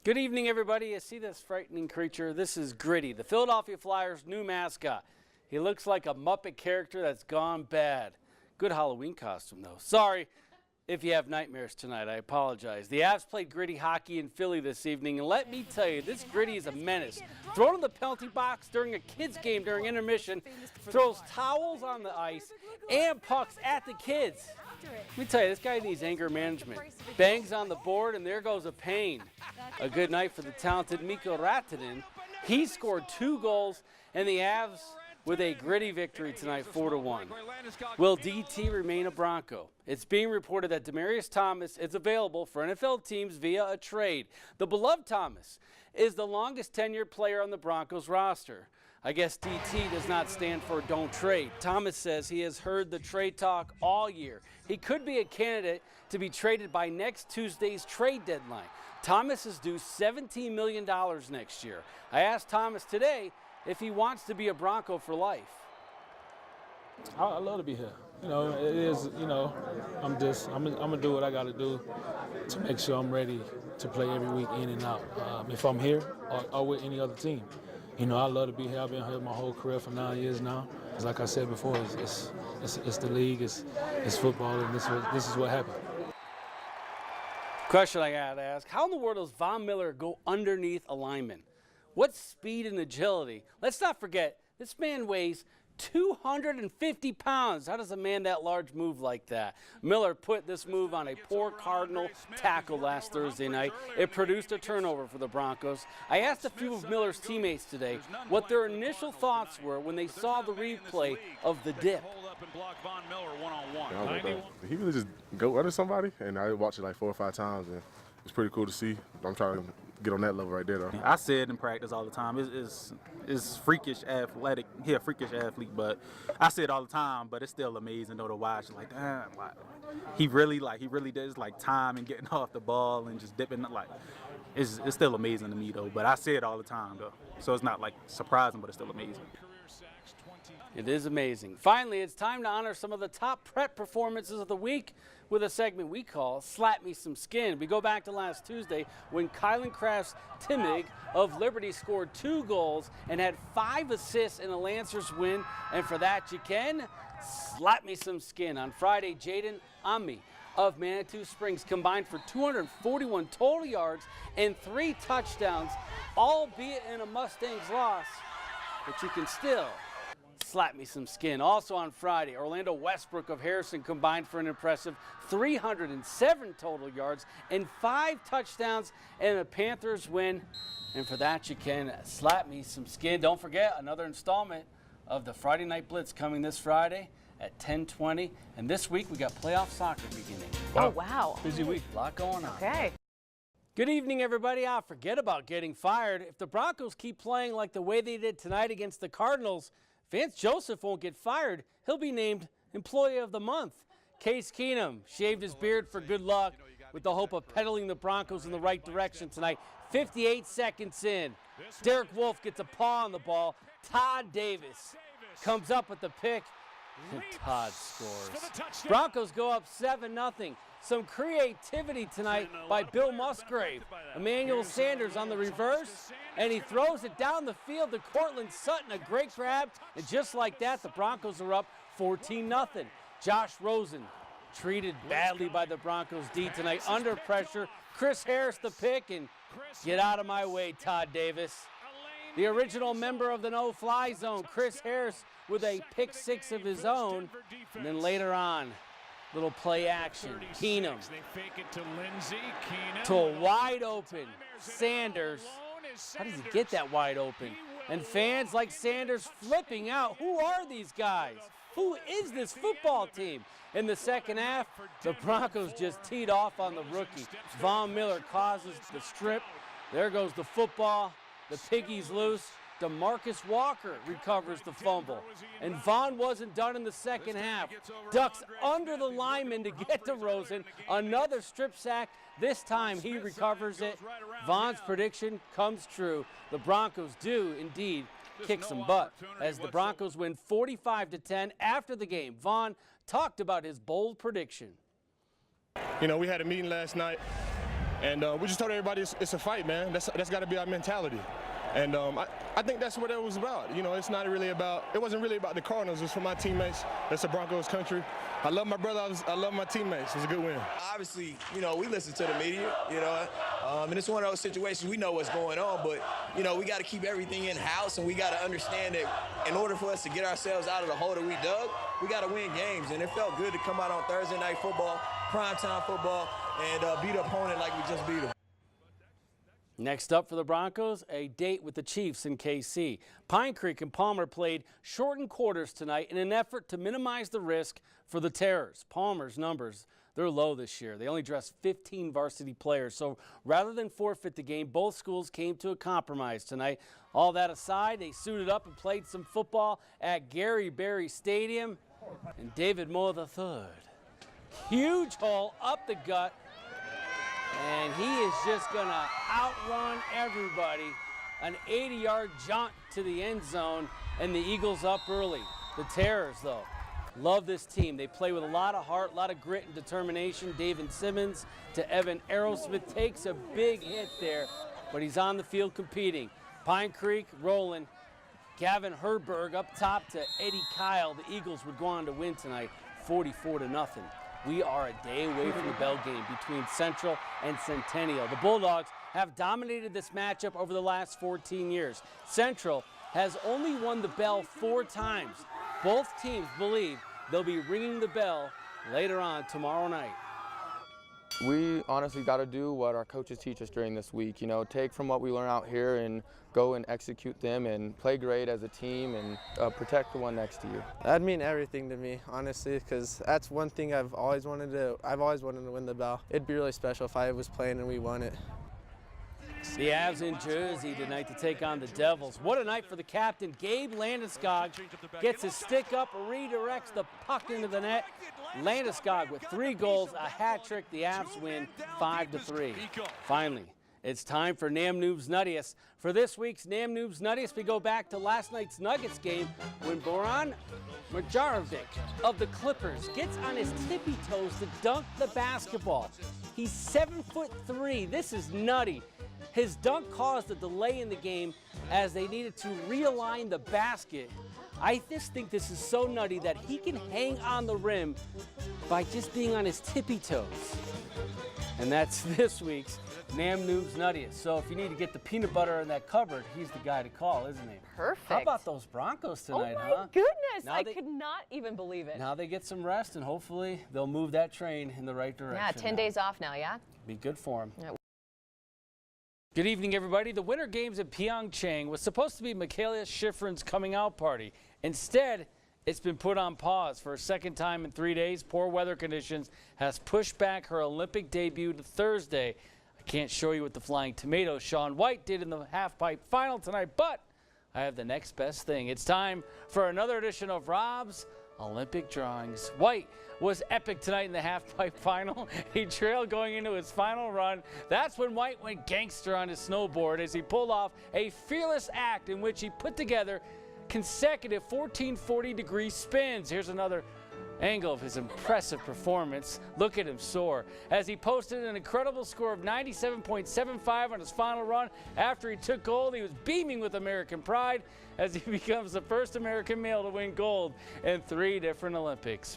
Good evening, everybody. You see this frightening creature? This is Gritty, the Philadelphia Flyers' new mascot. He looks like a Muppet character that's gone bad. Good Halloween costume, though. Sorry if you have nightmares tonight. I apologize. The Avs played Gritty hockey in Philly this evening, and let me tell you, this Gritty is a menace. Thrown in the penalty box during a kids' game during intermission, throws towels on the ice and pucks at the kids. Let me tell you, this guy needs anger management. Bangs on the board, and there goes a pain. A good night for the talented Mikko Rantanen. He scored 2 goals, and the Avs with a gritty victory tonight, 4-1. Will DT remain a Bronco? It's being reported that Demaryius Thomas is available for NFL teams via a trade. The beloved Thomas is the longest tenured player on the Broncos roster. I guess DT does not stand for don't trade. Thomas says he has heard the trade talk all year. He could be a candidate to be traded by next Tuesday's trade deadline. Thomas is due $17 million next year. I asked Thomas today if he wants to be a Bronco for life. I love to be here. You know, it is, you know, I'm gonna do what I gotta do to make sure I'm ready to play every week in and out. If I'm here or with any other team. You know, I love to be here. I've been here my whole career for 9 years now. It's like I said before, it's the league, it's football, and this is what happened. Question I gotta ask, how in the world does Von Miller go underneath a lineman? What speed and agility? Let's not forget, this man weighs 250 pounds. How does a man that large move like that? Miller put this move on a poor Cardinal tackle last Thursday night. It produced a turnover for the Broncos. I asked a few of Miller's teammates today what their initial thoughts were when they saw the replay of the dip. He really just go under somebody, and I watched it like 4 or 5 times, and it's pretty cool to see. I'm trying to get on that level right there, though. I say it in practice all the time. It's freakish athletic. He a freakish athlete, but I say it all the time. But it's still amazing though to watch. Like, damn, like he really does like time and getting off the ball and just dipping. Like, it's still amazing to me though. But I say it all the time though, so it's not like surprising, but it's still amazing. It is amazing. Finally, it's time to honor some of the top prep performances of the week with a segment we call Slap Me Some Skin. We go back to last Tuesday when Kylan Kraft-Timig of Liberty scored 2 goals and had 5 assists in a Lancers win. And for that, you can slap me some skin. On Friday, Jaden Ami of Manitou Springs combined for 241 total yards and 3 touchdowns, albeit in a Mustangs loss, but you can still slap me some skin. Also on Friday, Orlando Westbrook of Harrison combined for an impressive 307 total yards and 5 touchdowns in a Panthers win. And for that, you can slap me some skin. Don't forget, another installment of the Friday Night Blitz coming this Friday at 10:20. And this week, we got playoff soccer beginning. Oh, wow. Busy week, a lot going on. Okay. Good evening, everybody. Forget about getting fired. If the Broncos keep playing like the way they did tonight against the Cardinals, Vance Joseph won't get fired. He'll be named Employee of the Month. Case Keenum shaved his beard for good luck with the hope of pedaling the Broncos in the right direction tonight. 58 seconds in, Derek Wolfe gets a paw on the ball. Todd Davis comes up with the pick, and Todd scores. Broncos go up 7-0. Some creativity tonight by Bill Musgrave. Emmanuel Sanders on the reverse, and he throws it down the field to Cortland Sutton, a great grab, and just like that, the Broncos are up 14-0. Josh Rosen treated badly by the Broncos D tonight, under pressure. Chris Harris the pick, and get out of my way, Todd Davis. The original member of the no-fly zone, Chris Harris, with a pick 6 of his own, and then later on, little play action. Keenum to a wide open Sanders. How does he get that wide open? And fans like Sanders flipping out. Who are these guys? Who is this football team? In the second half, the Broncos just teed off on the rookie. Von Miller causes the strip. There goes the football. The piggy's loose. DeMarcus Walker recovers the fumble. And Vaughn wasn't done in the second half. Ducks under the lineman to get to Rosen. Another strip sack. This time he recovers it. Vaughn's prediction comes true. The Broncos do indeed kick some butt as the Broncos win 45-10 after the game. Vaughn talked about his bold prediction. You know, we had a meeting last night, And we just told everybody it's a fight, man. That's got to be our mentality. And I think that's what it was about. You know, it wasn't really about the Cardinals. It was for my teammates. That's a Broncos country. I love my brother. I love my teammates. It was a good win. Obviously, you know, we listen to the media, you know, and it's one of those situations we know what's going on, but, you know, we got to keep everything in-house, and we got to understand that in order for us to get ourselves out of the hole that we dug, we got to win games. And it felt good to come out on Thursday night football, primetime football, and beat the opponent like we just beat them. Next up for the Broncos, a date with the Chiefs in KC. Pine Creek and Palmer played shortened quarters tonight in an effort to minimize the risk for the Terrors. Palmer's numbers, they're low this year. They only dressed 15 varsity players. So rather than forfeit the game, both schools came to a compromise tonight. All that aside, they suited up and played some football at Gary Berry Stadium. And David Moore III, huge hole up the gut. And he is just going to outrun everybody. An 80-yard jaunt to the end zone, and the Eagles up early. The Terrors, though, love this team. They play with a lot of heart, a lot of grit and determination. David Simmons to Evan Aerosmith takes a big hit there, but he's on the field competing. Pine Creek rolling. Gavin Herberg up top to Eddie Kyle. The Eagles would go on to win tonight, 44-0. We are a day away from the bell game between Central and Centennial. The Bulldogs have dominated this matchup over the last 14 years. Central has only won the bell 4 times. Both teams believe they'll be ringing the bell later on tomorrow night. We honestly got to do what our coaches teach us during this week. You know, take from what we learn out here and go and execute them and play great as a team and protect the one next to you. That'd mean everything to me, honestly, because that's one thing I've always wanted to win the bell. It'd be really special if I was playing and we won it. The Avs in Jersey tonight to take on the Devils. What a night for the captain. Gabe Landeskog gets his stick up, redirects the puck into the net. Landeskog with 3 goals, a hat trick. The Avs win 5-3. Finally, it's time for Namnoum's Nuttiest. For this week's Namnoum's Nuttiest, we go back to last night's Nuggets game when Boran Marjanovic of the Clippers gets on his tippy toes to dunk the basketball. He's 7'3". This is nutty. His dunk caused a delay in the game as they needed to realign the basket. I just think this is so nutty that he can hang on the rim by just being on his tippy toes. And that's this week's Namnoum's Nuttiest. So if you need to get the peanut butter in that cupboard, he's the guy to call, isn't he? Perfect. How about those Broncos tonight, huh? Oh my goodness, I could not even believe it. Now they get some rest, and hopefully they'll move that train in the right direction. Yeah, 10 days off now, yeah? Be good for them. Yeah. Good evening, everybody. The Winter Games at Pyeongchang was supposed to be Michaela Schifrin's coming out party. Instead, it's been put on pause for a second time in 3 days. Poor weather conditions has pushed back her Olympic debut to Thursday. I can't show you what the Flying Tomatoes Shaun White did in the half-pipe final tonight, but I have the next best thing. It's time for another edition of Rob's Olympic Drawings. White was epic tonight in the half-pipe final. He trailed going into his final run. That's when White went gangster on his snowboard as he pulled off a fearless act in which he put together consecutive 1440-degree spins. Here's another angle of his impressive performance. Look at him soar as he posted an incredible score of 97.75 on his final run. After he took gold, he was beaming with American pride as he becomes the first American male to win gold in 3 different Olympics.